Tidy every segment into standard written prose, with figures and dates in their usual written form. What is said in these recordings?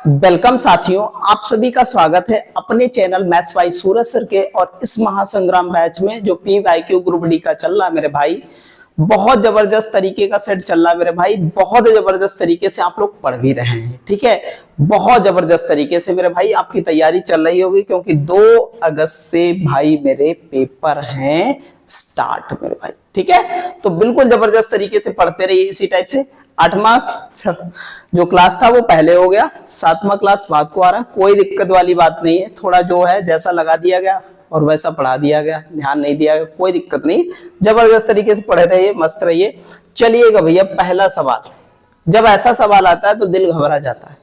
Welcome साथियों, आप सभी का स्वागत है अपने channel maths by Suraj sir के। और इस महासंग्राम बैच में जो PYQ ग्रुप डी का चल रहा है मेरे भाई, बहुत जबरदस्त तरीके का सेट चल रहा है मेरे भाई। बहुत जबरदस्त तरीके से आप लोग पढ़ भी रहे हैं, ठीक है। बहुत जबरदस्त तरीके से मेरे भाई आपकी तैयारी चल रही होगी, क्योंकि 2 अगस्त से भाई मेरे पेपर हैं स्टार्ट मेरे भाई, ठीक है। तो बिल्कुल जबरदस्त तरीके से पढ़ते रहिए इसी टाइप से। 8वां जो क्लास था वो पहले हो गया, 7वां क्लास बाद को आ रहा है। कोई दिक्कत वाली बात नहीं है, थोड़ा जो है जैसा लगा दिया गया और वैसा पढ़ा दिया गया, ध्यान नहीं दिया गया, कोई दिक्कत नहीं। जबरदस्त तरीके से पढ़े रहिए, मस्त रहिए। चलिएगा भैया, पहला सवाल। जब ऐसा सवाल आता है तो दिल घबरा जाता है,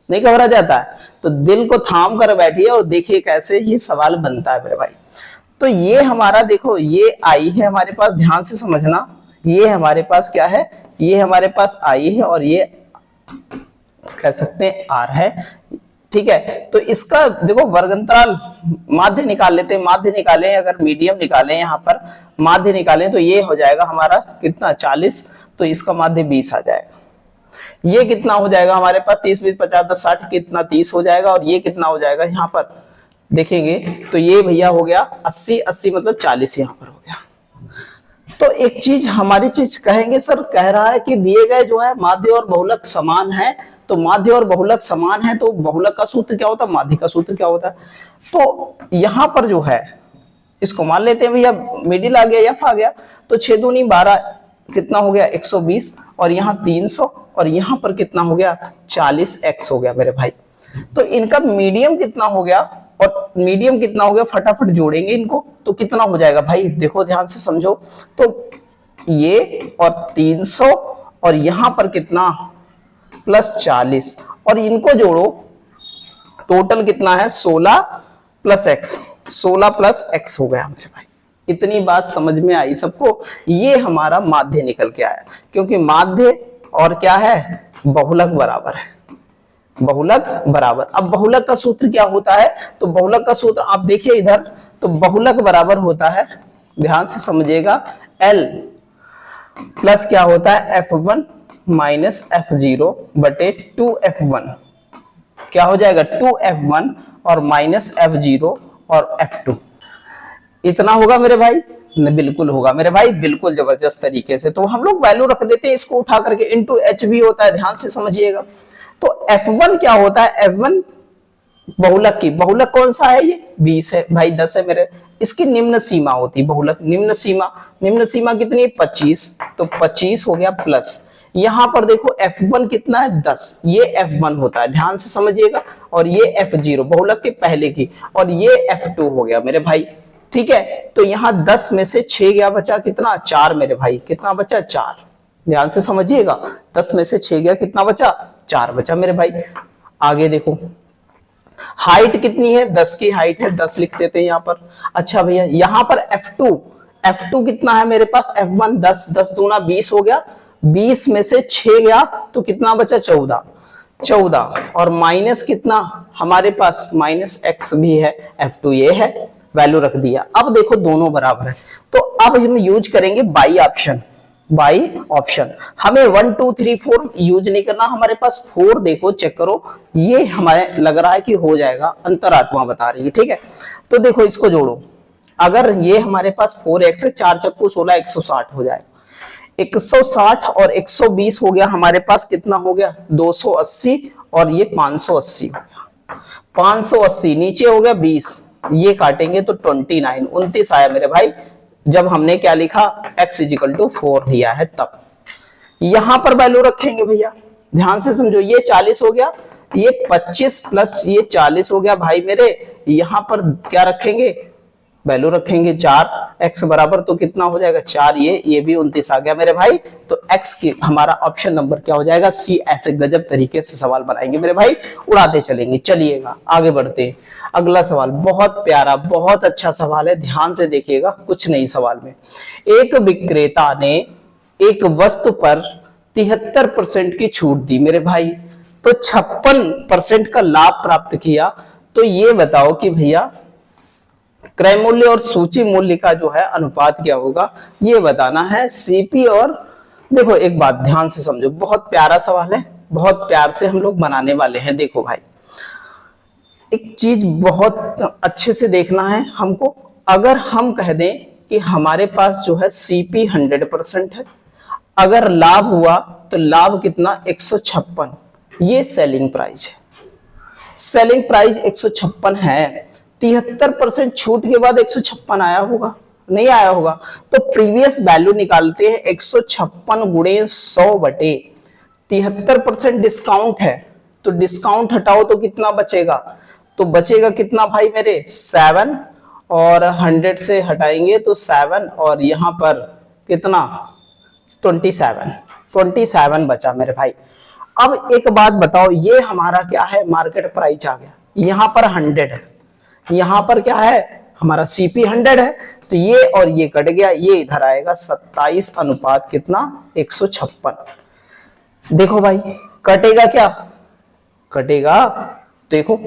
नहीं घबरा जाता है? तो दिल को थाम कर बैठिए और देखिए कैसे ये सवाल बनता है मेरे भाई। तो ये हमारा देखो, ये आई है हमारे पास, ध्यान से समझना। ये हमारे पास क्या है? ये हमारे पास आई है और ये कह सकते हैं आर है, ठीक है। तो इसका देखो वर्गंतराल माध्य निकाल लेते हैं। माध्य निकालें, अगर मीडियम निकालें, यहाँ पर माध्य निकालें तो ये हो जाएगा हमारा कितना, 40। तो इसका माध्य 20 आ जाएगा। ये कितना हो जाएगा हमारे पास, 30 20 50 10 60 कितना, 30 हो जाएगा। और ये कितना हो जाएगा यहाँ पर देखेंगे तो ये भैया हो गया 80। 80 मतलब 40 यहाँ पर हो गया। तो एक चीज हमारी चीज कहेंगे, सर कह रहा है कि दिए गए जो है माध्य और बहुलक समान है। तो माध्य और बहुलक समान है तो बहुलक का सूत्र क्या होता है, माध्य का सूत्र क्या होता है? तो यहां पर जो है इसको मान लेते हैं भैया, मिडिल आ गया, एफ आ गया। तो 6 दूनी 12 कितना हो गया, 120। और यहाँ 300 और यहाँ पर कितना हो गया, 40x हो गया मेरे भाई। तो इनका मीडियम कितना हो गया और मीडियम कितना हो गया, फटाफट जोड़ेंगे इनको तो कितना हो जाएगा भाई, देखो ध्यान से समझो। तो ये और 300 और यहां पर कितना प्लस 40 और इनको जोड़ो, टोटल कितना है 16 प्लस x, 16 प्लस x हो गया मेरे भाई। इतनी बात समझ में आई सबको? ये हमारा माध्य निकल के आया, क्योंकि माध्य और क्या है, बहुलक बराबर है, बहुलक बराबर। अब बहुलक का सूत्र क्या होता है? तो बहुलक का सूत्र आप देखिए इधर, तो बहुलक बराबर होता है, ध्यान से समझिएगा, L प्लस क्या होता है, F1 माइनस F0 बटे 2F1। क्या हो जाएगा, 2F1 और माइनस F0 और F2। इतना होगा मेरे भाई? बिल्कुल होगा मेरे भाई, बिल्कुल जबरदस्त तरीके से। तो हम लोग वैल्यू रख देते हैं इसको उठा करके, इंटू H भी होता है, ध्यान से समझिएगा। तो F1 क्या होता है, F1 बहुलक की, बहुलक कौन सा है, ये 20 है भाई, 10 है मेरे। इसकी निम्न सीमा होती है बहुलक, निम्न सीमा। निम्न सीमा कितनी, 25। तो 25 हो गया प्लस, यहां पर देखो F1 कितना है, 10। ये F1 होता है, ध्यान से समझिएगा। और ये F0 बहुलक के पहले की, और ये F2 हो गया मेरे भाई, ठीक है। तो यहाँ 10 में से 6 गया, बचा कितना, 4 मेरे भाई। कितना बचा, 4। ध्यान से समझिएगा, 10 में से 6 गया, कितना बचा, 4 बचा मेरे भाई। आगे देखो, हाइट कितनी है, 10 की हाइट है, 10 लिख देते हैं यहाँ पर। अच्छा भैया, यहाँ पर F2 कितना है मेरे पास, F1 10, 10 दूना 20 हो गया। 20 में से 6 गया तो कितना बचा, 14। और माइनस कितना हमारे पास, माइनस x भी है, F2 ये है, वैल्यू रख दिया। अब देखो दोनों बराबर है, तो अब हम यूज करेंगे बाई ऑप्शन। बाई ऑप्शन हमें 1 2 3 4 यूज नहीं करना, हमारे पास 4 देखो, चेक करो, ये हमारे लग रहा है कि हो जाएगा, अंतरात्मा बता रही है, ठीक है। तो देखो इसको जोड़ो, अगर ये हमारे पास 4x है, 4 चक्कू 16, 160 हो जाएगा। 160 और 120 हो गया हमारे पास, कितना हो गया, 280। और ये 580 हो गया, 580 नीचे हो गया 20, ये काटेंगे तो 29, 29 आया मेरे भाई। जब हमने क्या लिखा, x = 4 लिया है तब। यहां पर वैल्यू रखेंगे भैया, ध्यान से समझो, ये 40 हो गया, ये 25 प्लस ये 40 हो गया भाई मेरे। यहां पर क्या रखेंगे, वैल्यू रखेंगे 4, x बराबर तो कितना हो जाएगा, 4। ये भी 29 आ गया मेरे भाई। तो x की हमारा ऑप्शन नंबर क्या हो जाएगा, C। ऐसे गजब तरीके से सवाल बनाएंगे मेरे भाई, उड़ाते चलेंगे। चलिएगा आगे बढ़ते हैं। अगला सवाल बहुत प्यारा, बहुत अच्छा सवाल है, ध्यान से देखिएगा, कुछ नहीं सवाल में। एक विक्रेता ने एक वस्तु पर 73% की छूट दी मेरे भाई, तो 56% का लाभ प्राप्त किया। तो ये बताओ कि भैया क्रय मूल्य और सूची मूल्य का जो है अनुपात क्या होगा, ये बताना है। सीपी और देखो एक बात ध्यान से समझो, बहुत प्यारा सवाल है, बहुत प्यार से हम लोग बनाने वाले हैं। देखो भाई, एक चीज बहुत अच्छे से देखना है हमको। अगर हम कह दें कि हमारे पास जो है सीपी 100% है, अगर लाभ हुआ तो लाभ कितना 156, ये सेलिंग प्राइस है। सेलिंग प्राइस 156 है, 73% छूट के बाद 156 आया होगा, नहीं आया होगा। तो प्रीवियस वैल्यू निकालते हैं 156 गुणे 100 बटे 73% डिस्काउंट है, तो डिस्काउंट हटाओ तो कितना बचेगा, तो बचेगा कितना भाई मेरे 7, और 100 से हटाएंगे तो 7, और यहां पर कितना 27 बचा मेरे भाई। अब एक बात बताओ, ये हमारा क्या है, मार्केट प्राइस आ गया, यहां पर 100 है, यहां पर क्या है हमारा सीपी 100 है, तो ये और ये कट गया, ये इधर आएगा 27 अनुपात कितना 156। देखो भाई कटेगा क्या, कटेगा, देखो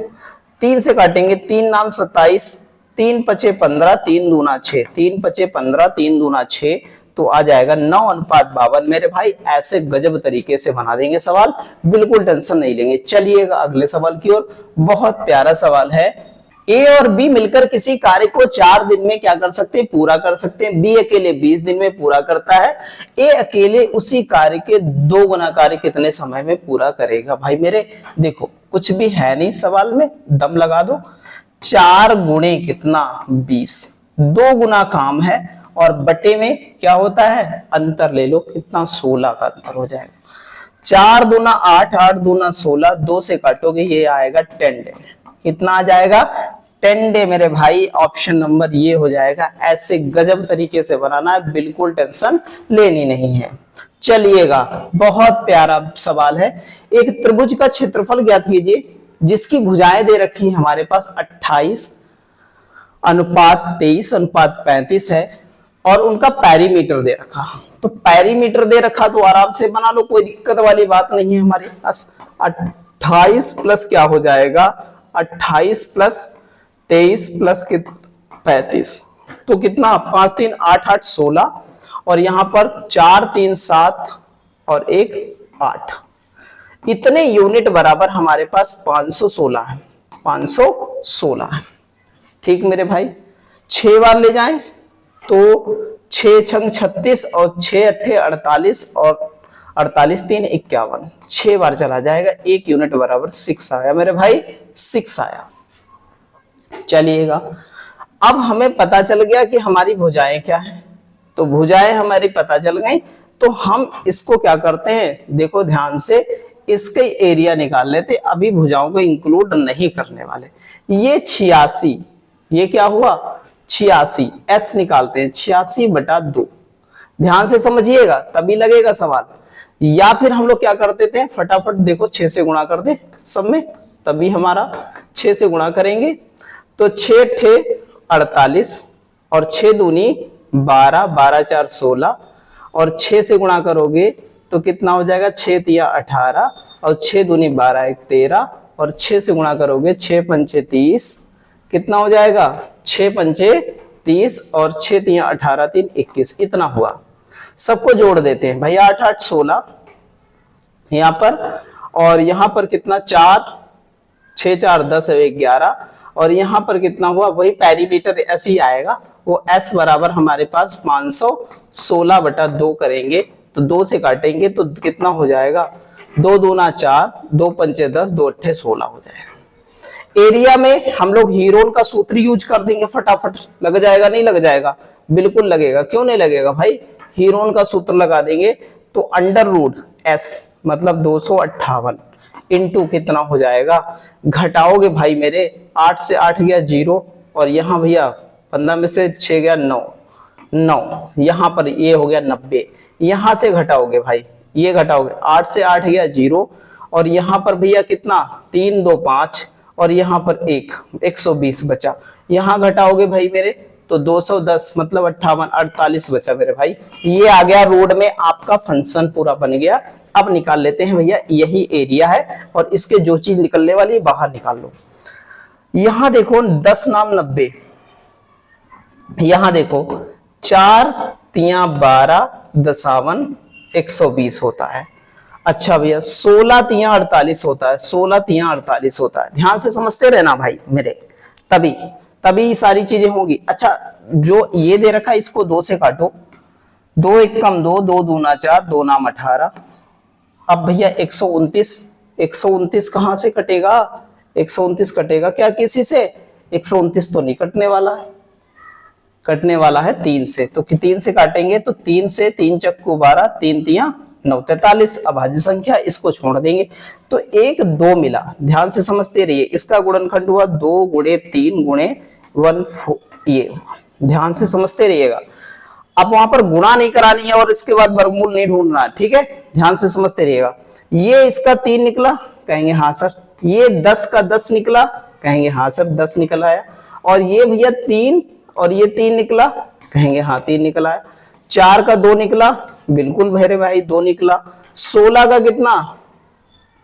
3 से काटेंगे, 3 नाम 27, 3 पचे 15, 3 दूना 6, 3 पचे 15, 3 दूना 6, तो आ जाएगा 9:52 मेरे भाई। ऐसे गजब तरीके से बना देंगे सवाल, बिल्कुल टेंशन नहीं लेंगे। चलिएगा अगले सवाल की ओर। बहुत प्यारा सवाल है। ए और बी मिलकर किसी कार्य को 4 दिन में क्या कर सकते हैं, पूरा कर सकते हैं। बी अकेले 20 दिन में पूरा करता है। ए अकेले उसी कार्य के 2 गुना कार्य कितने समय में पूरा करेगा। भाई मेरे देखो कुछ भी है नहीं सवाल में, दम लगा दो। 4 गुणे कितना 20, 2 गुना काम है, और बटे में क्या होता है अंतर ले लो, कितना 16 का अंतर हो जाएगा। 4 दूना 8, 8 दूना 16, 2 से काटोगे ये आएगा 10 डे। कितना आ जाएगा 10 डे मेरे भाई। ऑप्शन नंबर ये हो जाएगा। ऐसे गजब तरीके से बनाना है, बिल्कुल टेंशन लेनी नहीं है। चलिएगा बहुत प्यारा सवाल है। एक त्रिभुज का क्षेत्रफल ज्ञात कीजिए जिसकी भुजाएं दे रखी हैं हमारे पास 28 अनुपात 23 अनुपात 35 है, और उनका पैरीमीटर दे रखा। तो पैरीमीटर दे रखा तो आराम से बना लो, कोई दिक्कत वाली बात नहीं है हमारे पास। 28 प्लस क्या हो जाएगा 28 प्लस 23 प्लस 35, तो कितना 5 3 8 8 16, और यहां पर 4 3 7 और 1 8, इतने यूनिट बराबर हमारे पास 516 है, 516 है। ठीक मेरे भाई, 6 बार ले जाएं तो 6 छंग 36 और 6 अट्ठे 48 और 48 3 51, 6 बार चला जाएगा। 1 यूनिट बराबर 6 आया मेरे भाई, 6 आया। चलिएगा अब हमें पता चल गया कि हमारी भुजाएं क्या है, तो भुजाएं हमारी पता चल गई, तो हम इसको क्या करते हैं, देखो ध्यान से, इसके एरिया निकाल लेते। अभी भुजाओं को इंक्लूड नहीं करने वाले। ये 86, ये क्या हुआ 86, एस निकालते हैं 86/2। ध्यान से समझिएगा तभी लगेगा सवाल। या फिर हम लोग क्या करते थे, फटाफट देखो 6 से गुणा कर दे सब में, तभी हमारा 6 से गुणा करेंगे तो 6 ठे 48 और 6 दूनी 12, 12 4 16, और 6 से गुणा करोगे तो कितना हो जाएगा 6 तिया 18, और 6 दूनी 12 1 13, और 6 से गुणा करोगे 6 पंचे 30, कितना हो जाएगा 6 पंचे 30, और 6 तिया 18 3 21, इतना हुआ। सबको जोड़ देते हैं भैया, 8 8 16 यहां पर, और यहां पर कितना 4 6 4 10 11, और यहां पर कितना हुआ, वही पैरीमीटर ऐसे ही आएगा, वो s बराबर हमारे पास 516/2 करेंगे, तो 2 से काटेंगे तो कितना हो जाएगा 2 दूना 4, 2 पंचे 10, 2 अट्ठे 16 हो जाएगा। एरिया में हम लोग हीरोन का सूत्र यूज कर देंगे, फटाफट लग जाएगा, नहीं लग जाएगा, बिल्कुल लगेगा, क्यों नहीं लगेगा भाई, हीरोन का सूत्र लगा देंगे तो √s मतलब 258 इंटू कितना हो जाएगा, घटाओगे भाई मेरे 8 से 8 गया 0, और यहाँ भैया 15 में से 6 गया 9, यहाँ पर ये हो गया 90, यहाँ से घटाओगे भाई, ये घटाओगे 8 से 8 गया 0, और यहाँ पर भैया कितना 3 2 5, और यहाँ पर 120 बचा, यहाँ घटाओगे भाई मेरे तो 210 मतलब 58 48 बचा मेरे भाई। ये आ गया रोड में आपका फंक्शन पूरा बन गया। अब निकाल लेते हैं भैया, यही एरिया है और इसके जो चीज निकलने वाली है बाहर निकाल लो। यहां देखो 10 नाम 90, यहां देखो 4 तिया 12 दसावन 120 होता है। अच्छा भैया 16 तिया 48 होता है, 16 तिया 48 होता है। ध्यान से समझते रहना भाई मेरे, तभी तभी सारी चीजें होंगी। अच्छा जो ये दे रखा है इसको 2 से काटो, 2 एक कम 2, 2 दूना 4, 2 नाम 18। अब भैया 129, 129 कहां से कटेगा? 129 कटेगा क्या किसी से? 129 तो नहीं कटने वाला है, कटने वाला है 3 से। तो 3 से काटेंगे तो 3 से 3 चक्कू 12, 3 तिया 9, 43 अभाज्य संख्या, इसको छोड़ देंगे तो 1 2 मिला। ध्यान से समझते रहिए, इसका गुणनखंड हुआ 2 गुणे 3 गुणे 1, ये ध्यान से समझते रहिएगा। अब वहां पर गुणा नहीं करानी है और इसके बाद वर्गमूल नहीं ढूंढना है, ठीक है? ध्यान से समझते रहिएगा। ये इसका 3 निकला, कहेंगे हाँ सर। ये 10 का 10 निकला, कहेंगे हाँ सर 10 निकल आया। और ये भैया 3 और ये 3 निकला, कहेंगे हाँ 3 निकला है। 4 का 2 निकला, बिल्कुल मेरे भाई 2 निकला। 16 का कितना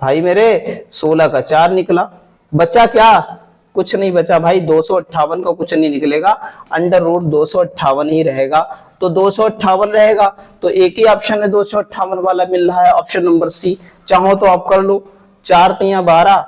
भाई मेरे? 16 का 4 निकला। बचा क्या? कुछ नहीं बचा भाई, 258 का कुछ नहीं निकलेगा, अंडर रूट 258 ही रहेगा। तो 258 रहेगा, तो एक ही ऑप्शन है 258 वाला मिल रहा है, ऑप्शन नंबर सी। चाहो तो आप कर लो, 4 तिया 12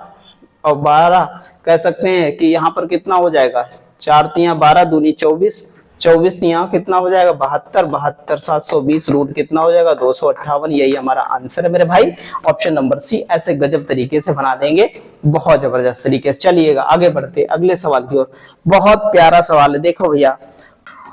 और 12 कह सकते हैं कि यहाँ पर कितना हो जाएगा? 4 तिया 12 दूनी 24, 24 तिया कितना हो जाएगा? 72, 72 720 रूट कितना हो जाएगा? 258। यही हमारा आंसर है मेरे भाई, ऑप्शन नंबर सी। ऐसे गजब तरीके से बना देंगे, बहुत जबरदस्त तरीके से। चलिएगा आगे बढ़ते अगले सवाल की ओर। बहुत प्यारा सवाल है, देखो भैया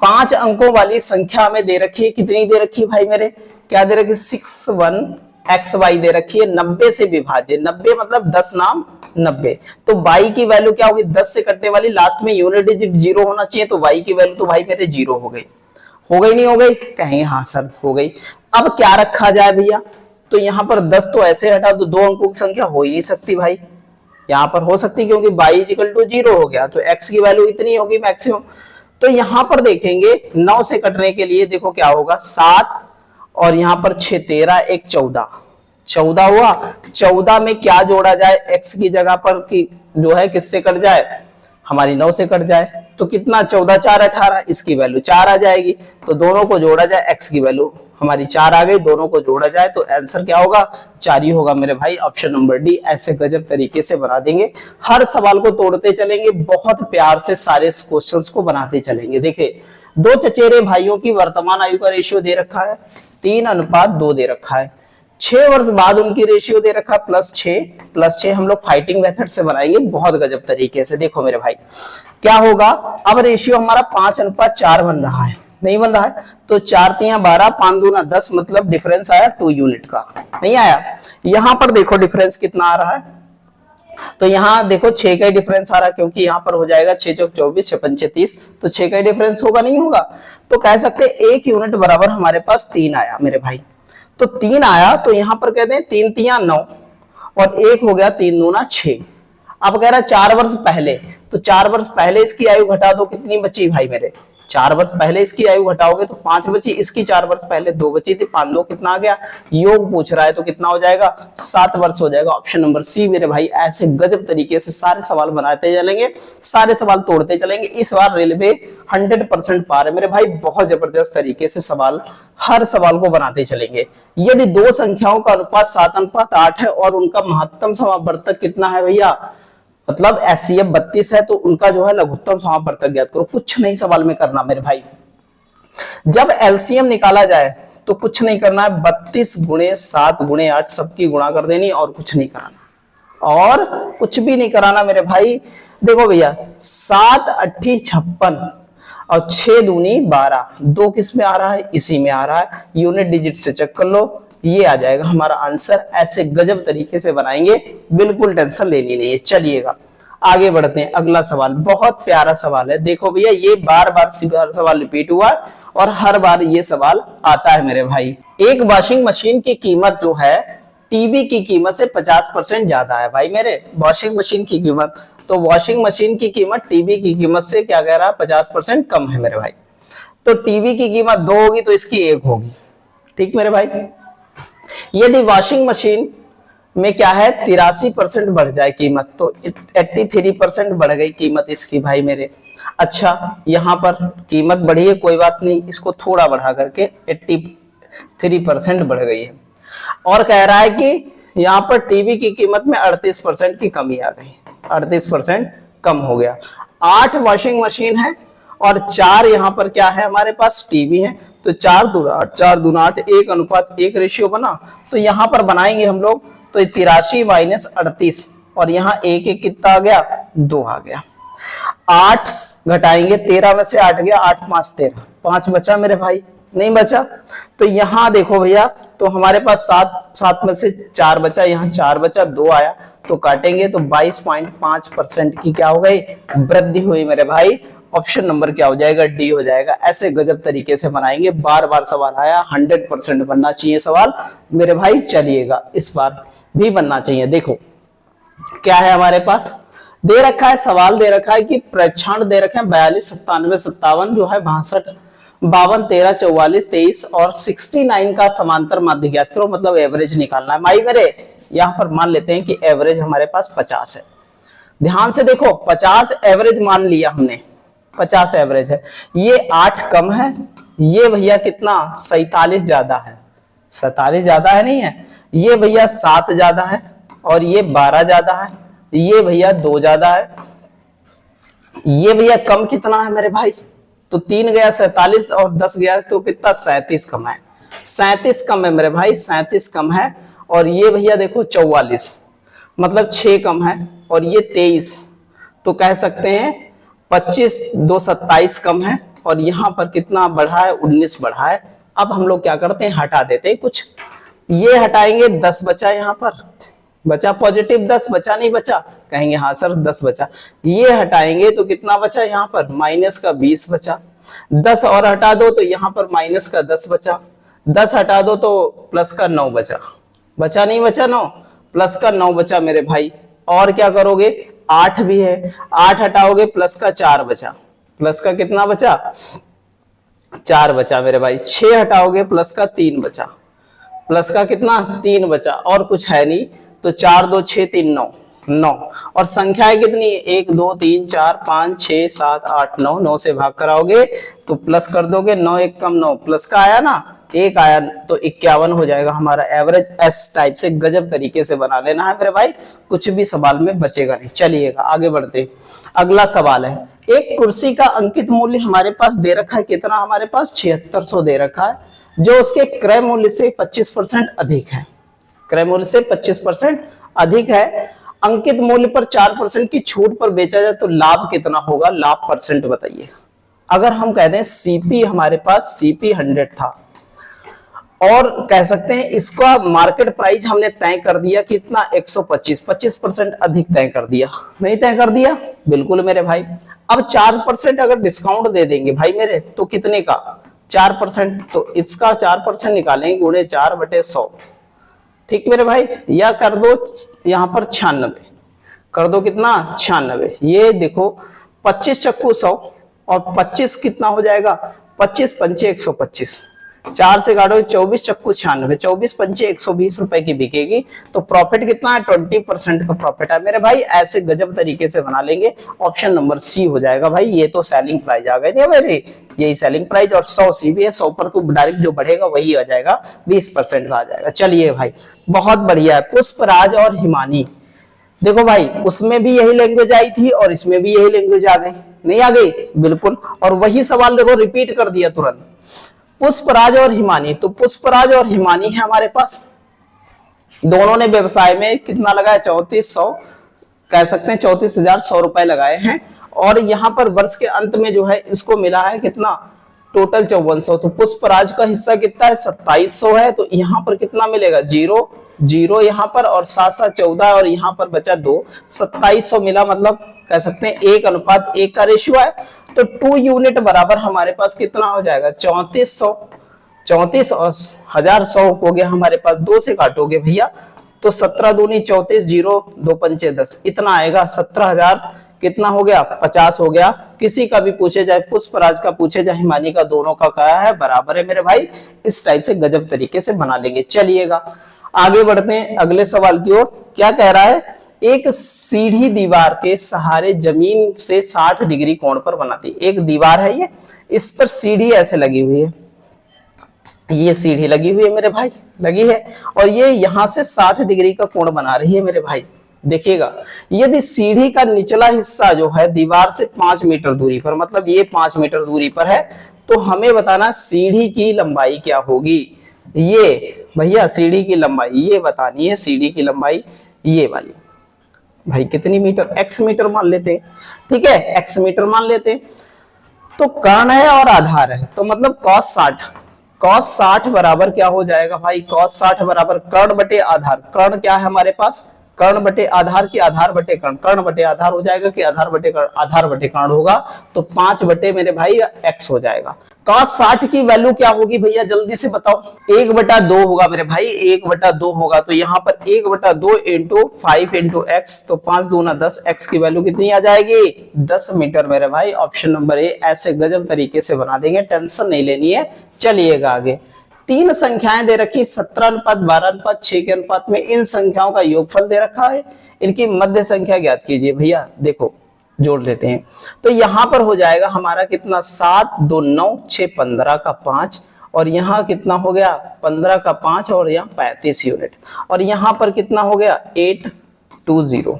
5 अंकों वाली संख्या में दे रखी है, कितनी दे रखी है भाई मेरे? क्या दे रखी है? 61xy दे रखी है, 90 से विभाज्य। 90 मतलब 10 नाम 90। तो y की वैल्यू क्या होगी? 10 से कटने वाली, लास्ट में यूनिट डिजिट 0 होना चाहिए, तो y की वैल्यू तो भाई मेरे 0 हो गई। हो गई नहीं हो गई? कहेंगे हाँ सर हो गई। अब क्या रखा जाए भैया? तो यहाँ पर 10 तो ऐसे हटा दो, 2 अंकों की संख्या हो ही नहीं सकती भाई। यहाँ पर हो सकती क्योंकि y इक्वल टू 0 हो गया, तो x की वैल्यू इतनी होगी मैक्सिमम। तो यहाँ पर देखेंगे 9 से कटने के लिए देखो क्या होगा? 7 और यहाँ पर 6 13 1 14, 14 हुआ। 14 में क्या जोड़ा जाए x की जगह पर कि जो है किससे कट जाए? हमारी 9 से कट जाए। तो कितना? 14 4 18, इसकी वैल्यू 4 आ जाएगी। तो दोनों को जोड़ा जाए, x की वैल्यू हमारी 4 आ गई, दोनों को जोड़ा जाए तो आंसर क्या होगा? 4 ही होगा मेरे भाई, ऑप्शन नंबर डी। ऐसे गजब तरीके से बना देंगे, हर सवाल को तोड़ते चलेंगे, बहुत प्यार से सारे क्वेश्चंस को बनाते चलेंगे। देखिए 2 चचेरे भाइयों की वर्तमान आयु का रेशियो दे रखा है 3:2 दे रखा है। 6 वर्ष बाद उनकी रेशियो दे रखा है +6 हम लोग फाइटिंग मेथड से बनाएंगे बहुत गजब तरीके से। देखो मेरे भाई क्या होगा? अब रेशियो हमारा 5:4 बन रहा है, नहीं बन रहा है, तो 4 तिया 12 5 दूना 10, मतलब डिफरेंस आया 2 यूनिट का, नहीं आया। यहां पर देखो डिफरेंस कितना आ रहा है, तो यहाँ देखो 6 का ही डिफरेंस आ रहा है, क्योंकि यहाँ पर हो जाएगा 6 चौक 24 6 पंचे 30, तो 6 का ही डिफरेंस होगा, नहीं होगा? तो कह सकते हैं 1 यूनिट बराबर हमारे पास 3 आया मेरे भाई। तो 3 आया, तो यहाँ पर कहते हैं 3 तिया 9 और 1 हो गया 3 दूना 6। अब कह रहा है 4 वर्ष पहले, तो 4 वर्ष पहले इसकी आयु घटा दो, कितनी बची भाई मेरे? 4 वर्ष पहले इसकी आयु घटाओगे तो 5 बची, इसकी 4 वर्ष पहले 2 बची थी, 5 2 कितना आ गया? योग पूछ रहा है तो कितना हो जाएगा? 7 वर्ष हो जाएगा, ऑप्शन नंबर सी मेरे भाई। ऐसे गजब तरीके से सारे सवाल बनाते चलेंगे, सारे सवाल तोड़ते चलेंगे। इस बार रेलवे 100% पार है मेरे भाई, बहुत जबरदस्त तरीके से सवाल, हर सवाल को बनाते चलेंगे। यदि 2 संख्याओं का अनुपात 7:8 है और उनका महत्तम समावर्तक कितना है भैया? मतलब HCF 32 है, तो उनका जो है लघुत्तम समावर्तक ज्ञात करो। कुछ नहीं सवाल में करना मेरे भाई, जब LCM निकाला जाए तो कुछ नहीं करना है, 32 गुणे 7 गुणे 8 सबकी गुणा कर देनी और कुछ नहीं कराना, और कुछ भी नहीं कराना मेरे भाई। देखो भैया 7 8 56 और 6 दूनी 12, 2 किस में आ रहा है? इसी में आ रहा है, यूनिट डिजिट से चेक कर लो, ये आ जाएगा हमारा आंसर। ऐसे गजब तरीके से बनाएंगे, बिल्कुल टेंशन लेनी नहीं है। चलिएगा आगे बढ़ते हैं, अगला सवाल बहुत प्यारा सवाल है। देखो भैया ये बार बार सवाल रिपीट हुआ और हर बार ये सवाल आता है मेरे भाई। एक वॉशिंग मशीन की कीमत जो है टीवी की कीमत से 50% ज्यादा है भाई मेरे, वॉशिंग मशीन की कीमत। तो वॉशिंग मशीन की कीमत टीवी की कीमत से क्या कह रहा है? 50% कम है मेरे भाई। तो टीवी की कीमत 2 होगी तो इसकी 1 होगी, ठीक मेरे भाई। यदि वॉशिंग मशीन में क्या है 83% बढ़ जाए कीमत, तो 83% बढ़ गई कीमत इसकी भाई मेरे। अच्छा यहाँ पर कीमत बढ़ी है, कोई बात नहीं, इसको थोड़ा बढ़ा करके 83% बढ़ गई है। और कह रहा है कि यहाँ पर टीवी की कीमत में 38% की कमी आ गई, 38% कम हो गया। 8 वॉशिंग मशीन है और 4 यहाँ पर क्या है हमारे पास टीवी है, तो 4 दूना 8, 4 दूना 8, 1:1 रेशियो बना। तो यहाँ पर बनाएंगे हम लोग, तो 83 माइनस 38 और यहाँ 1 1 कितना आ गया, 2 आ गया। 8 घटाएंगे, 13 में से 8 गया, 8 5 13, 5 बचा मेरे भाई, नहीं बचा। तो यहाँ देखो भैया, तो हमारे पास 7 में से 4 बचा, यहाँ 4 बचा, 2 आया, तो काटेंगे तो 22.5% की क्या हो गई, वृद्धि हुई मेरे भाई। ऑप्शन नंबर क्या हो जाएगा, डी हो जाएगा। ऐसे गजब तरीके से बनाएंगे, बार बार सवाल आया, 100% बनना चाहिए सवाल मेरे भाई। चलिएगा इस बार भी बनना चाहिए। देखो क्या है हमारे पास, दे रखा है सवाल, दे रखा है कि प्रेक्षण दे रखे हैं 42 97 57 जो है 62 52 13 44 23 और 69 का समांतर माध्य ज्ञात करो, मतलब एवरेज निकालना है भाई मेरे। यहां पर मान लेते हैं कि एवरेज हमारे पास 50 है। ध्यान से देखो, 50 एवरेज मान लिया हमने, 50 एवरेज है। ये 8 कम है, ये भैया कितना 47 ज्यादा है, 47 ज्यादा है नहीं है, ये भैया 7 ज्यादा है और ये 12 ज्यादा है, ये भैया 2 ज्यादा है, ये भैया कम कितना है मेरे भाई, तो 3 गया 47 और 10 गया तो कितना 37 कम है, 37 कम है मेरे भाई, 37 कम है। और ये भैया देखो 44 मतलब 6 कम है और ये 23, तो कह सकते हैं 25 2 27 कम है और यहाँ पर कितना बढ़ा है, 19 बढ़ा है। अब हम लोग क्या करते हैं, हटा देते हैं कुछ, ये हटाएंगे, 10 बचा, यहाँ पर बचा पॉजिटिव 10, बचा नहीं बचा, कहेंगे हाँ सर 10 बचा। ये हटाएंगे तो कितना बचा, यहाँ पर माइनस का 20 बचा, 10 और हटा दो तो यहाँ पर माइनस का 10 बचा, 10 हटा दो तो प्लस का 9 बचा, बचा नहीं बचा 9, प्लस का 9 बचा मेरे भाई। और क्या करोगे, 8 भी है, 8 हटाओगे प्लस का 4 बचा, प्लस का कितना बचा, 4 बचा मेरे भाई। 6 हटाओगे प्लस का 3 बचा, प्लस का कितना 3 बचा, और कुछ है नहीं, तो 4 2 6 3 9 9। और संख्याएं कितनी, 1 2 3 4 5 6 7 8 9, 9 से भाग कराओगे तो प्लस कर दोगे, 9 1 कम 9, प्लस का आया ना, 1 आया, तो 51 हो जाएगा हमारा एवरेज। एस टाइप से गजब तरीके से बना लेना है मेरे भाई, कुछ भी सवाल में बचेगा नहीं। चलिएगा आगे बढ़ते, अगला सवाल है, एक कुर्सी का अंकित मूल्य हमारे पास दे रखा है, कितना हमारे पास 7600 दे रखा है, जो उसके क्रय मूल्य से 25% अधिक है, क्रय मूल्य से 25% अधिक है। अंकित मूल्य पर 4% की छूट पर बेचा जाए तो लाभ कितना होगा, लाभ परसेंट बताइए। अगर हम कह दें सीपी हमारे पास सीपी 100 था और कह सकते हैं इसका मार्केट प्राइस हमने तय कर दिया कितना 125, 25% अधिक तय कर दिया, नहीं तय कर दिया, बिल्कुल मेरे भाई। अब 4% अगर डिस्काउंट दे देंगे भाई मेरे, तो कितने का 4%, तो इसका 4% निकालेंगे, गुणे 4/100, ठीक मेरे भाई। या कर दो यहाँ पर 96, कर दो कितना 96, ये देखो 25 चक्कू 100 और 25 कितना हो जाएगा, 25 पंचे 125, 4 से काटो 24 चक्कू 96, 24 पंचे 120 रुपए की बिकेगी, तो प्रॉफिट कितना है 20% का प्रॉफिट है मेरे भाई। ऐसे गजब तरीके से बना लेंगे, ऑप्शन नंबर सी हो जाएगा भाई। ये तो सेलिंग प्राइस आ गए मेरे, यही सेलिंग प्राइस, और 100 सी भी है, 100 पर तो डायरेक्ट जो बढ़ेगा वही आ जाएगा, 20% का आ जाएगा। चलिए भाई बहुत बढ़िया है। पुष्पराज और हिमानी, देखो भाई उसमें भी यही लैंग्वेज आई थी और इसमें भी यही लैंग्वेज आ गई, नहीं आ गई, बिल्कुल। और वही सवाल देखो रिपीट कर दिया तुरंत, पुष्पराज और हिमानी। तो पुष्पराज और हिमानी है हमारे पास, दोनों ने व्यवसाय में कितना लगाया 3400, कह सकते हैं 34,100 रुपए लगाए हैं। और यहाँ पर वर्ष के अंत में जो है इसको मिला है कितना, टोटल 5400। तो पुष्पराज का हिस्सा कितना है 2700 है, तो यहाँ पर कितना मिलेगा 0 0 यहाँ पर, और 7 7 14 और यहाँ पर बचा 2, 2700 मिला, मतलब कह सकते हैं 1:1 का रेशियो है। तो 2 यूनिट बराबर हमारे पास कितना हो जाएगा 3400, 34 और 1100 हो गया हमारे पास, 2 से काटोगे भैया तो 17 दूनी 34, 0 2 पंचे 10, इतना आएगा 17,000 कितना हो गया 50 हो गया। किसी का भी पूछे जाए, पुष्पराज का पूछे जाए हिमानी का, दोनों का क्या है बराबर है मेरे भाई। इस टाइप से गजब तरीके से बना लेंगे। चलिएगा आगे बढ़ते हैं अगले सवाल की ओर। क्या कह रहा है, एक सीढ़ी दीवार के सहारे जमीन से 60 डिग्री कोण पर बनाती है। एक दीवार है ये, इस पर सीढ़ी ऐसे लगी हुई है, ये सीढ़ी लगी हुई है मेरे भाई, लगी है, और ये यहां से 60 डिग्री का कोण बना रही है मेरे भाई। देखिएगा, यदि सीढ़ी का निचला हिस्सा जो है दीवार से 5 मीटर दूरी पर, मतलब ये 5 मीटर दूरी पर है, तो हमें बताना सीढ़ी की लंबाई क्या होगी। ये भैया सीढ़ी की लंबाई ये बतानी है, सीढ़ी की लंबाई ये वाली भाई कितनी मीटर, x मीटर मान लेते हैं, ठीक है, x मीटर मान लेते हैं। तो कर्ण है और आधार है, तो मतलब cos 60 बराबर क्या हो जाएगा भाई, cos 60 बराबर कर्ण बटे आधार। कर्ण क्या है हमारे पास, कर्ण बटे आधार की आधार बटे कर्ण, कर्ण बटे आधार हो जाएगा कि आधार बटे कर्ण, आधार बटे कर्ण होगा, तो 5 बटे मेरे भाई x हो जाएगा। cos 60 की वैल्यू क्या होगी भैया जल्दी से बताओ, 1/2 होगा मेरे भाई, 1/2 होगा, तो यहाँ पर 1/2 इंटू 5 इंटू एक्स, तो 5 दूना 10, x की वैल्यू कितनी आ जाएगी 10 मीटर मेरे भाई। ऑप्शन नंबर ए, ऐसे गजब तरीके से बना देंगे, टेंशन नहीं लेनी है। चलिएगा आगे, 3 संख्याएं दे रखी, 17 अनुपात 12 अनुपात 6 के अनुपात में, इन संख्याओं का योगफल दे रखा है, इनकी मध्य संख्या ज्ञात कीजिए। भैया देखो जोड़ देते हैं, तो यहां पर हो जाएगा हमारा कितना 7 2 9 6 15 का 5, और यहाँ कितना हो गया 15 का 5, और यहाँ 35 यूनिट, और यहाँ पर कितना हो गया 820।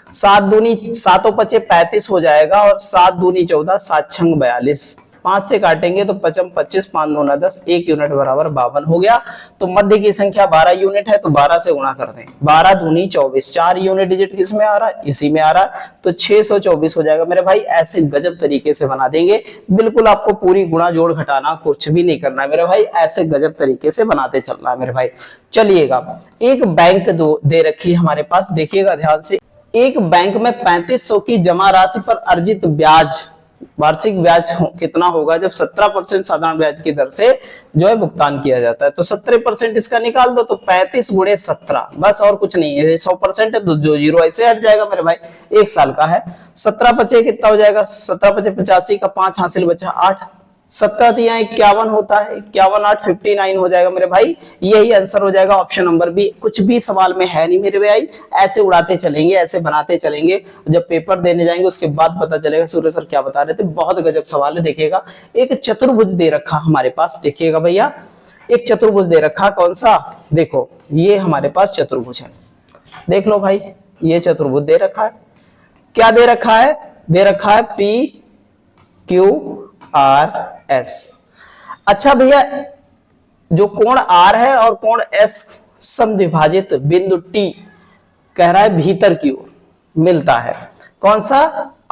7 दूनी 7 5 35 हो जाएगा, और 7 दूनी 14, 7 6 42, 5 से काटेंगे तो 55 25, 5 दूना 10, 1 यूनिट बराबर 52 हो गया। तो मध्य की संख्या 12 यूनिट है, तो 12 से गुणा कर दें, 12 दूनी 24, 4 यूनिट डिजिट किस में आ रहा है, इसी में आ रहा है, तो 624 हो जाएगा मेरे भाई। ऐसे गजब तरीके से बना देंगे, बिल्कुल आपको पूरी गुणा जोड़ घटाना कुछ भी नहीं करना है मेरे भाई, ऐसे गजब तरीके से बनाते चलना है मेरे भाई। चलिएगा, एक बैंक दे रखी है हमारे पास, देखिएगा ध्यान से, एक बैंक में 3500 की जमा राशि पर अर्जित ब्याज, वार्षिक ब्याज कितना होगा जब 17% साधारण ब्याज की दर से जो है भुगतान किया जाता है। तो 17% इसका निकाल दो, तो 35 गुणे 17, बस और कुछ नहीं है। 100% है तो जो जीरो ऐसे हट जाएगा मेरे भाई, 1 साल का है। 17 पचे कितना हो जाएगा, 17 पचे 85 का 5 हासिल बचा 8, 17 तिया 51 होता है, 51 8 59 हो जाएगा मेरे भाई। यही आंसर हो जाएगा ऑप्शन नंबर बी। कुछ भी सवाल में है नहीं मेरे भाई, ऐसे उड़ाते चलेंगे, ऐसे बनाते चलेंगे, जब पेपर देने जाएंगे उसके बाद पता चलेगा सूर्य सर क्या बता रहे थे। बहुत गजब सवाल है। देखिएगा, एक चतुर्भुज दे रखा हमारे पास, देखिएगा भैया एक चतुर्भुज दे रखा, कौन सा, देखो ये हमारे पास चतुर्भुज है, देख लो भाई, ये चतुर्भुज दे रखा है। क्या दे रखा है, दे रखा है पी क्यू आर एस। अच्छा भैया, जो कोण आर है और कोण एस समद्विभाजित बिंदु टी कह रहा है भीतर की ओर मिलता है, कौन सा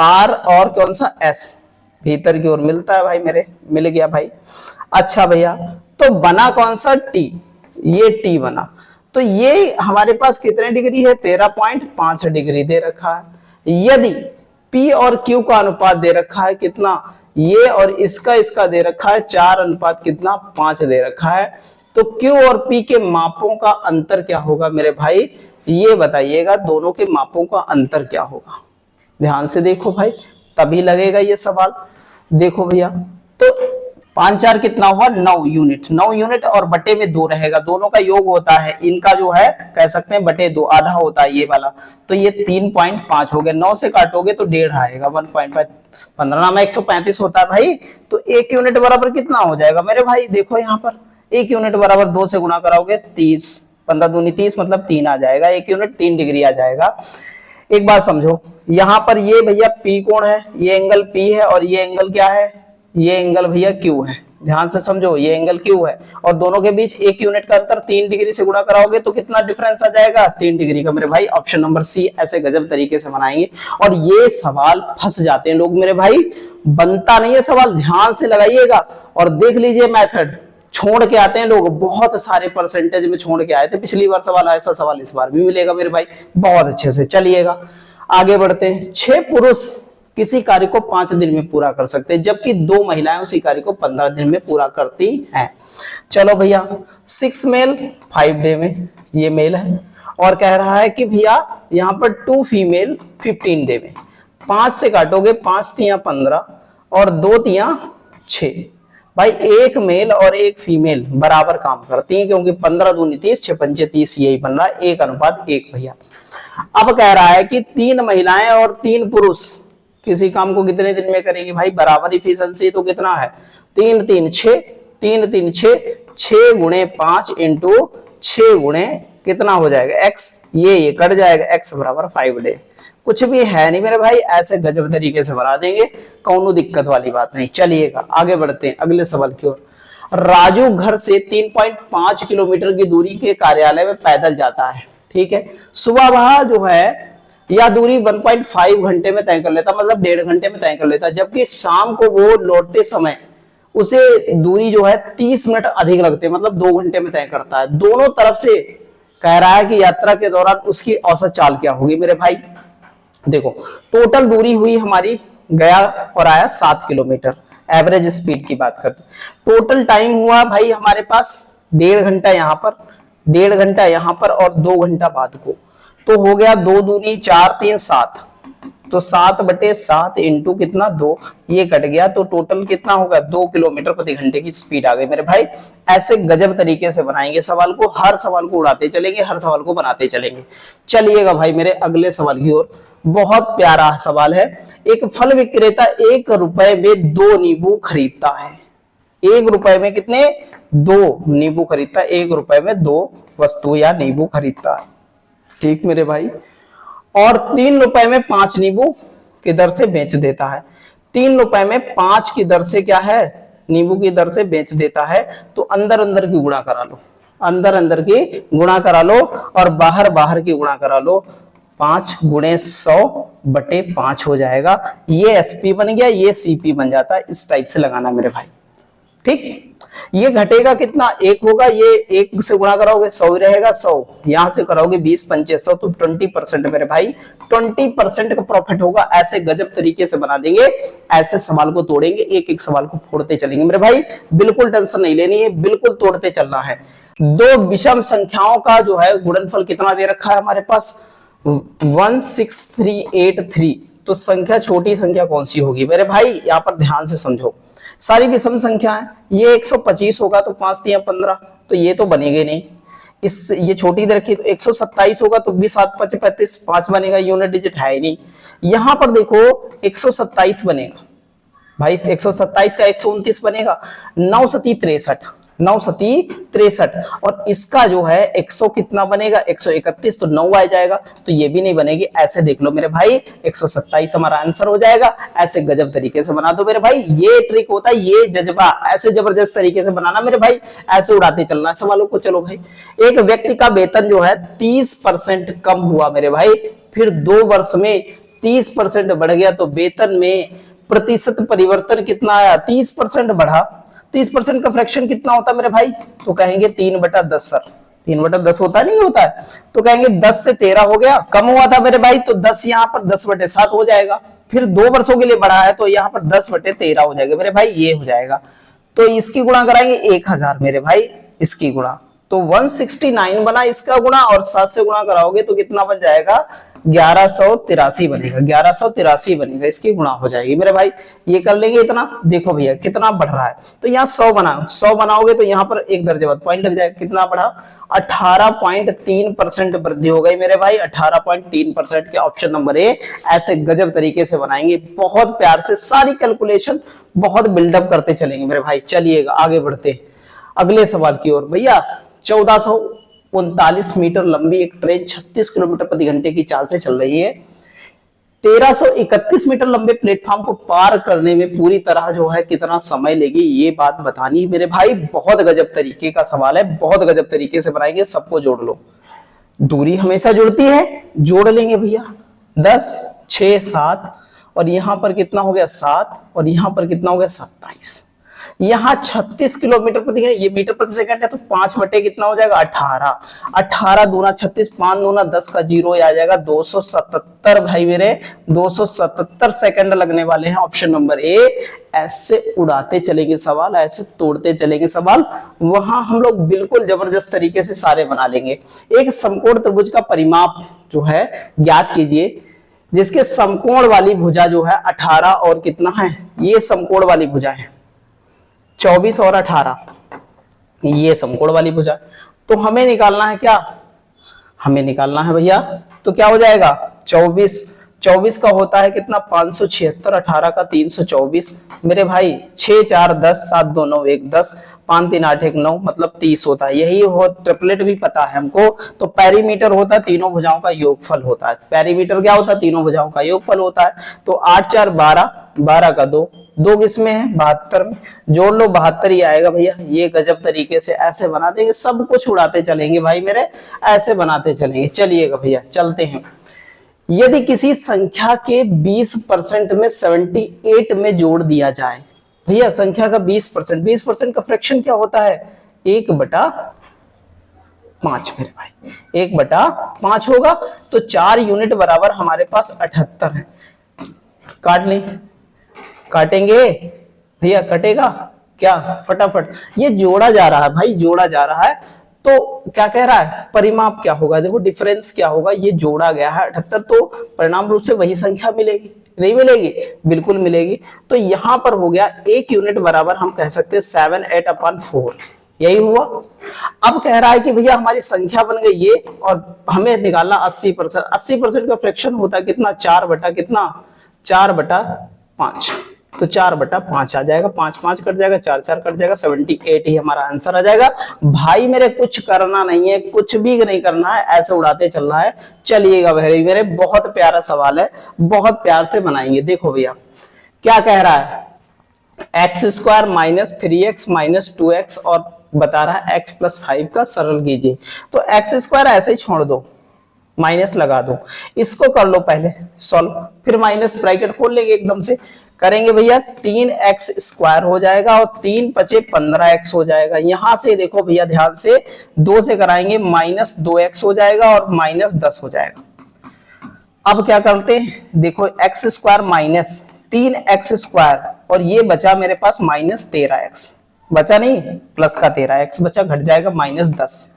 आर और कौन सा एस, भीतर की ओर मिलता है भाई मेरे, मिल गया भाई। अच्छा भैया, तो बना कौन सा टी, ये टी बना, तो ये हमारे पास कितने डिग्री है, 13.5 डिग्री दे रखा है। यदि P और Q का अनुपात दे रखा है कितना, ये और इसका दे रखा है 4 अनुपात कितना 5 दे रखा है, तो Q और P के मापों का अंतर क्या होगा मेरे भाई, ये बताइएगा, दोनों के मापों का अंतर क्या होगा। ध्यान से देखो भाई, तभी लगेगा ये सवाल। देखो भैया, तो 5 4 कितना हुआ 9 यूनिट, 9 यूनिट और बटे में 2 रहेगा, दोनों का योग होता है, इनका जो है कह सकते हैं बटे 2, आधा होता है ये वाला, तो ये 3.5 हो गया। 9 से काटोगे तो 1.5 आएगा, 1.5, 15 में 135 होता है भाई, तो 1 यूनिट बराबर कितना हो जाएगा मेरे भाई, देखो यहाँ पर 1 यूनिट बराबर 2 से गुणा कराओगे 30, 15 दूनी 30 मतलब 3 आ जाएगा, 1 यूनिट 3 डिग्री आ जाएगा। एक बात समझो, यहाँ पर ये भैया P कोण है, ये एंगल P है, और ये एंगल क्या है, ये एंगल भैया Q है। ध्यान से समझो, ये एंगल Q है, और दोनों के बीच 1 यूनिट का अंतर 3 डिग्री से गुणा कराओगे तो कितना डिफरेंस आ जाएगा, 3 डिग्री का मेरे भाई। ऑप्शन नंबर सी, ऐसे गजब तरीके से बनाएंगे। और ये सवाल फंस जाते हैं लोग मेरे भाई, बनता नहीं है सवाल, ध्यान से लगाइएगा और देख लीजिए मेथड, छोड़ के आते हैं लोग, बहुत सारे परसेंटेज में छोड़ के आए थे पिछली बार सवाल, ऐसा सवाल इस बार भी मिलेगा मेरे भाई, बहुत अच्छे से। चलिएगा आगे बढ़ते हैं। 6 पुरुष किसी कार्य को 5 दिन में पूरा कर सकते हैं, जबकि 2 महिलाएं उसी कार्य को 15 दिन में पूरा करती हैं। चलो भैया, 6 मेल 5 डे में, ये मेल है, और कह रहा है कि भैया यहाँ पर 2 फीमेल 15 डे में। 5 से काटोगे 5 तिया 15 और 2 तिया 6, भाई 1 मेल और 1 फीमेल बराबर काम करती हैं, क्योंकि 15 दूनी 30, 6 पंचे 30, यही बन रहा है 1 अनुपात 1 भैया। अब कह रहा है कि 3 महिलाएं और 3 पुरुष किसी काम को कितने दिन में करेंगे, भाई बराबर इफिशिएंसी तो कितना है, 3 3 6, 3 3 6, 6 गुणे 5 इंटू 6 गुणे कितना हो जाएगा x, ये कट जाएगा, x बराबर 5 डे। कुछ भी है नहीं मेरे भाई, ऐसे गजब तरीके से बना देंगे, कौनो दिक्कत वाली बात नहीं। चलिएगा आगे बढ़ते हैं अगले सवाल की ओर। राजू घर से 3.5 किलोमीटर की दूरी के कार्यालय में पैदल जाता है, ठीक है। सुबह वह जो है यह दूरी 1.5 घंटे में तय कर लेता, मतलब 1.5 घंटे में तय कर लेता, जबकि शाम को वो लौटते समय उसे दूरी जो है 30 मिनट अधिक लगते, मतलब 2 घंटे में तय करता है। दोनों तरफ से कह रहा है कि यात्रा के दौरान उसकी औसत चाल क्या होगी मेरे भाई। देखो टोटल दूरी हुई हमारी, गया और आया 7 किलोमीटर, एवरेज स्पीड की बात करते। टोटल टाइम हुआ भाई हमारे पास 1.5 घंटा यहाँ पर, 1.5 घंटा यहाँ पर और 2 घंटा बाद को, तो हो गया 2 दूनी 4 3 7, तो 7/7 इंटू कितना 2, ये कट गया, तो टोटल कितना होगा 2 किलोमीटर प्रति घंटे की स्पीड आ गई मेरे भाई। ऐसे गजब तरीके से बनाएंगे सवाल को, हर सवाल को उड़ाते चलेंगे, हर सवाल को बनाते चलेंगे। चलिएगा भाई मेरे अगले सवाल की ओर। बहुत प्यारा सवाल है। एक फल विक्रेता 1 रुपए में 2 नींबू खरीदता है। 1 रुपए में कितने 2 नींबू खरीदता है, 1 रुपए में 2 वस्तु या नींबू खरीदता है, ठीक मेरे भाई। और 3 रुपए में 5 नींबू की दर से बेच देता है। 3 रुपए में 5 की दर से क्या है, नींबू की दर से बेच देता है। तो अंदर अंदर की गुणा करा लो, अंदर अंदर की गुणा करा लो और बाहर बाहर की गुणा करा लो। 5 गुणे 100/5 हो जाएगा, ये एसपी बन गया, ये सीपी बन जाता है। इस टाइप से लगाना मेरे भाई, ठीक। ये घटेगा कितना 1 होगा, ये 1 से गुणा कराओगे 100 ही रहेगा, 100 यहां से कराओगे 20 पंचे 100, तो 20% मेरे भाई 20% का प्रॉफिट होगा। ऐसे गजब तरीके से बना देंगे, ऐसे सवाल को तोड़ेंगे, एक एक सवाल को फोड़ते चलेंगे मेरे भाई। बिल्कुल टेंशन नहीं लेनी है, बिल्कुल तोड़ते चलना है। 2 विषम संख्याओं का जो है गुणनफल कितना दे रखा है हमारे पास 16383, तो संख्या छोटी संख्या कौन सी होगी मेरे भाई, यहाँ पर ध्यान से समझो। सारी विषम संख्या है, ये 125 होगा तो 5 3 15, तो ये तो बनेगा नहीं। इस ये छोटी दे रखी, तो 127 होगा तो भी 7 5 35, 5 बनेगा, यूनिट डिजिट है ही नहीं। यहां पर देखो 127 बनेगा भाई, 127 का 129 बनेगा, 9 सती 63, 9 सती 63, और इसका जो है 100 कितना बनेगा 131, तो 9 आ जाएगा, तो ये भी नहीं बनेगी। ऐसे देख लो मेरे भाई 127 हमारा आंसर हो जाएगा। ऐसे गजब तरीके से बना दो मेरे भाई, ये ट्रिक होता है, ये जज्बा, ऐसे जबरदस्त तरीके से बनाना मेरे भाई, ऐसे उड़ाते चलना है सवालों को। चलो भाई, एक व्यक्ति का वेतन जो है 30% कम हुआ मेरे भाई, फिर 2 वर्ष में 30% बढ़ गया, तो वेतन में प्रतिशत परिवर्तन कितना आया 30% बढ़ा। 30% का फ्रैक्शन कितना होता है मेरे भाई, तो कहेंगे 3/10 सर, 3/10 होता नहीं होता है, तो कहेंगे 10 से 13 हो गया। कम हुआ था मेरे भाई, तो 10 यहाँ पर 10/7 हो जाएगा। फिर 2 वर्षों के लिए बढ़ा है, तो यहाँ पर 10/13 हो जाएगा मेरे भाई, ये हो जाएगा। तो इसकी गुणा कराएंगे 1000 मेरे भाई, इसकी गुणा, तो 169 बना इसका गुणा, और 7 से गुणा कराओगे तो कितना बन जाएगा 1183 बनेगा, 1183 बनेगा, इसकी गुणा हो जाएगी मेरे भाई। ये कर लेंगे इतना, देखो भैया कितना बढ़ रहा है, तो यहाँ 100 बनाओ, 100 बनाओगे तो यहाँ पर 1 दर्जे बाद पॉइंट लग जाएगा, कितना बढ़ा 18.3% वृद्धि हो गई मेरे भाई, 18.3% के ऑप्शन नंबर ए। ऐसे गजब तरीके से बनाएंगे, बहुत प्यार से सारी कैलकुलेशन बहुत बिल्डअप करते चलेंगे मेरे भाई। चलिएगा आगे बढ़ते अगले सवाल की ओर। भैया 1439 मीटर लंबी एक ट्रेन 36 किलोमीटर प्रति घंटे की चाल से चल रही है। 1331 मीटर लंबे प्लेटफॉर्म को पार करने में पूरी तरह जो है कितना समय लेगी, ये बात बतानी है मेरे भाई। बहुत गजब तरीके का सवाल है, बहुत गजब तरीके से बनाएंगे, सबको जोड़ लो। दूरी हमेशा जुड़ती है, जोड़ लेंगे भैया 10 6 7, और यहां पर कितना हो गया 7, और यहां पर कितना हो गया 27। यहाँ 36 किलोमीटर प्रति घंटे, ये मीटर प्रति सेकंड है, तो 5 बटे कितना हो जाएगा 18, 18 दूना 36, 5 दूना 10 का 0 आ जाएगा 277 भाई मेरे, 277 सेकंड लगने वाले हैं, ऑप्शन नंबर ए। ऐसे उड़ाते चलेंगे सवाल, ऐसे तोड़ते चलेंगे सवाल, वहां हम लोग बिल्कुल जबरदस्त तरीके से सारे बना लेंगे। एक समकोण त्रिभुज का परिमाप जो है ज्ञात कीजिए, जिसके समकोण वाली भुजा जो है 18 और कितना है, ये समकोण वाली भुजा है 24 और 18, ये समकोण वाली भुजा। तो हमें निकालना है क्या, हमें निकालना है भैया, तो क्या हो जाएगा 24 24 का होता है कितना 576, 18 का 324 मेरे भाई, 6 4 10, 7 2 9 1 10, 5 3 8 1 9 मतलब 30 होता है। यही हो ट्रिपलेट भी पता है हमको। तो पेरीमीटर होता है तीनों भुजाओं का योगफल होता है। पेरीमीटर क्या होता है? तीनों भुजाओं का योगफल होता है। तो 8 4 12, 12 का 2, 2 किसमें है? 72 में। जोड़ लो 72 ही आएगा भैया। ये गजब तरीके से ऐसे बना देंगे, सब कुछ उड़ाते चलेंगे भाई मेरे, ऐसे बनाते चलेंगे। चलिएगा भैया चलते हैं। यदि किसी संख्या के 20% में 78 में जोड़ दिया जाए, भैया संख्या का 20%, 20% का फ्रैक्शन क्या होता है? 1/5 मेरे भाई, 1/5 होगा। तो 4 यूनिट बराबर हमारे पास 78 है। काट लें, काटेंगे भैया, कटेगा क्या? फटाफट। ये जोड़ा जा रहा है भाई, जोड़ा जा रहा है। तो क्या कह रहा है? परिमाप क्या होगा? देखो डिफरेंस क्या होगा? ये जोड़ा गया है 78, तो परिणाम रूप से वही संख्या मिलेगी, नहीं मिलेगी? बिल्कुल मिलेगी। तो यहां पर हो गया 1 यूनिट बराबर हम कह सकते हैं 7/8/4, यही हुआ। अब कह रहा है कि भैया हमारी संख्या बन गई ये, और हमें निकालना 80%। 80% का फ्रैक्शन होता है कितना? 4/5। तो 4/5 आ जाएगा, 5 5 कट जाएगा, 4 4 कट जाएगा, 78 ही हमारा आंसर आ जाएगा। भाई मेरे कुछ करना नहीं है, कुछ भी नहीं करना है, ऐसे उड़ाते चलना है। चलिएगा भाई मेरे, बहुत प्यारा सवाल है, बहुत प्यार से बनाएंगे। देखो भैया क्या कह रहा है? x² - 3x - 2x और बता रहा है x + 5 का सरल कीजिए। तो x² ऐसे ही छोड़ दो, माइनस लगा दो, इसको कर लो पहले सॉल्व, फिर माइनस ब्रैकेट खोल लेंगे एकदम से। करेंगे भैया 3x² हो जाएगा और 3 × 15x हो जाएगा। यहां से देखो भैया ध्यान से, 2 से कराएंगे -2x हो जाएगा और -10 हो जाएगा। अब क्या करते हैं? देखो x² - 3x² और ये बचा मेरे पास -13x, बचा नहीं, प्लस का 13x बचा, घट जाएगा -10।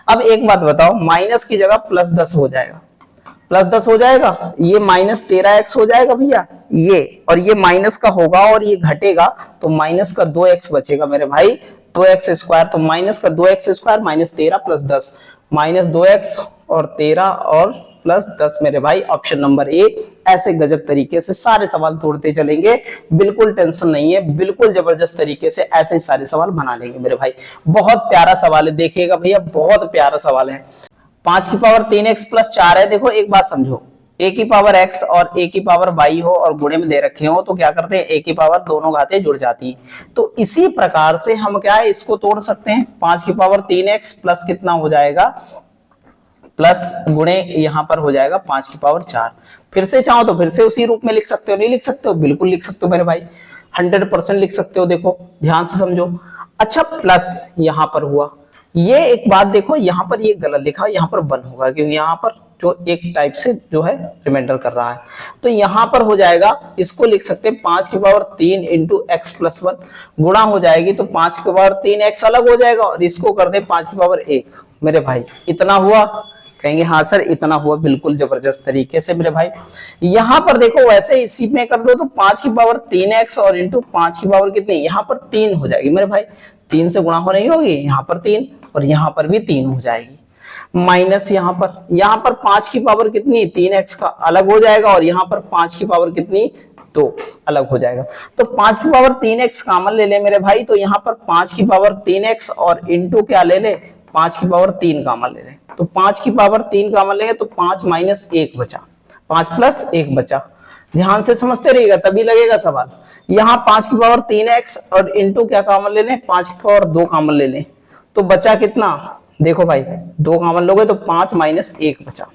अब एक बात बताओ, माइनस की जगह +10 हो जाएगा, +10 हो जाएगा, ये -13x हो जाएगा भैया ये, और ये माइनस का होगा और ये घटेगा, तो माइनस का 2x बचेगा मेरे भाई, 2x²। तो माइनस का 2x² -13 + 10, -2x और 13 और +10 मेरे भाई, ऑप्शन नंबर ए। ऐसे गजब तरीके से सारे सवाल तोड़ते चलेंगे, बिल्कुल टेंशन नहीं है, बिल्कुल जबरदस्त तरीके से ऐसे ही सारे सवाल बना लेंगे मेरे भाई। बहुत प्यारा सवाल है, देखिएगा भैया बहुत प्यारा सवाल है। 5 की पावर 3x + 4 है। देखो एक बात समझो, a की पावर x और a की पावर y हो और गुणे में दे रखे हो, तो क्या करते हैं? a की पावर दोनों घातें जुड़ जाती हैं। तो इसी प्रकार से हम क्या है, इसको तोड़ सकते हैं। 5 की पावर 3x प्लस कितना हो जाएगा? प्लस गुणे यहां पर हो जाएगा 5 की पावर 4। फिर से चाहो तो फिर से उसी रूप में लिख सकते हो, नहीं लिख सकते हो? बिल्कुल लिख सकते हो मेरे भाई, 100% लिख सकते हो। देखो ध्यान से समझो। अच्छा प्लस यहां पर हुआ, ये एक बात देखो, यहां पर ये गलत लिखा, यहां पर 1 होगा, क्योंकि यहां पर जो एक टाइप से जो है रिमाइंडर कर रहा है। तो यहां पर हो जाएगा, इसको लिख सकते हैं 5 की पावर 3 × x + 1 गुणा हो जाएगी, तो 5 की पावर 3x अलग हो जाएगा, और इसको कर दे 5 की पावर 1 मेरे भाई। इतना हुआ? कहेंगे हाँ सर इतना हुआ, बिल्कुल जबरदस्त तरीके से मेरे भाई। यहां पर देखो वैसे इसी में कर दो, तो 5 की पावर 3x और इंटू 5 की पावर कितनी? यहां पर 3 हो जाएगी मेरे भाई, 3 से गुणा हो नहीं होगी, यहां पर 3 और यहां पर भी 3 हो जाएगी। माइनस यहां पर 5 की पावर कितनी? 3x का अलग हो जाएगा, और यहां पर 5 की पावर कितनी? 2 अलग हो जाएगा। तो 5 की पावर 3x कॉमन ले ले मेरे भाई, तो यहां पर 5 की पावर 3x और इंटू क्या ले ले? 5 की पावर 3 कॉमन ले ले। तो 5 की पावर 3 कॉमन लेंगे तो 5 - 1 बचा, 5 + 1 बचा। ध्यान से समझते रहिएगा तभी लगेगा सवाल। यहां 5 की पावर 3x और इंटू क्या कॉमन ले लें? 5 की पावर 2 कॉमन ले लें, तो बचा कितना? देखो भाई 2 कॉमन लोगे तो 5 - 1 बचा,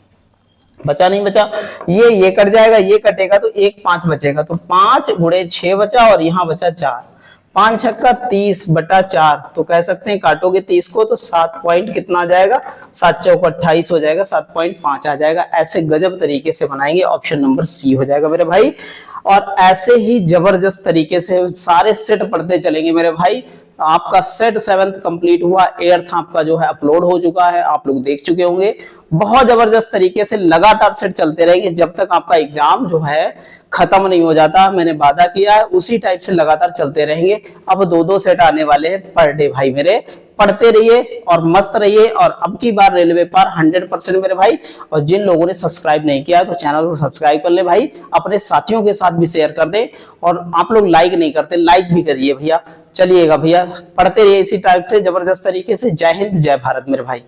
बचा नहीं बचा? ये कट जाएगा, ये कटेगा, तो 1 5 बचेगा, तो 5 × 6 बचा, और यहां बचा 4। 5 छक्का 30/4, तो कह सकते हैं काटोगे 30 को तो 7 पॉइंट कितना आ जाएगा? 7 चौक 28 हो जाएगा, 7.5 आ जाएगा। ऐसे गजब तरीके से बनाएंगे, ऑप्शन नंबर सी हो जाएगा मेरे भाई। और ऐसे ही जबरदस्त तरीके से सारे सेट पढ़ते चलेंगे मेरे भाई। आपका सेट 7th कंप्लीट हुआ, 8th आपका जो है अपलोड हो चुका है, आप लोग देख चुके होंगे। बहुत जबरदस्त तरीके से लगातार सेट चलते रहेंगे जब तक आपका एग्जाम जो है खत्म नहीं हो जाता। मैंने वादा किया है उसी टाइप से लगातार चलते रहेंगे। अब 2-2 सेट आने वाले हैं पर डे भाई मेरे, पढ़ते रहिए और मस्त रहिए। और अब की बार रेलवे पार 100% मेरे भाई। और जिन लोगों ने सब्सक्राइब नहीं किया तो चैनल को सब्सक्राइब कर ले भाई, अपने साथियों के साथ भी शेयर कर दे। और आप लोग लाइक नहीं करते, लाइक भी करिए भैया। चलिएगा भैया, पढ़ते रहिए इसी टाइप से जबरदस्त तरीके से। जय हिंद, जय भारत मेरे भाई।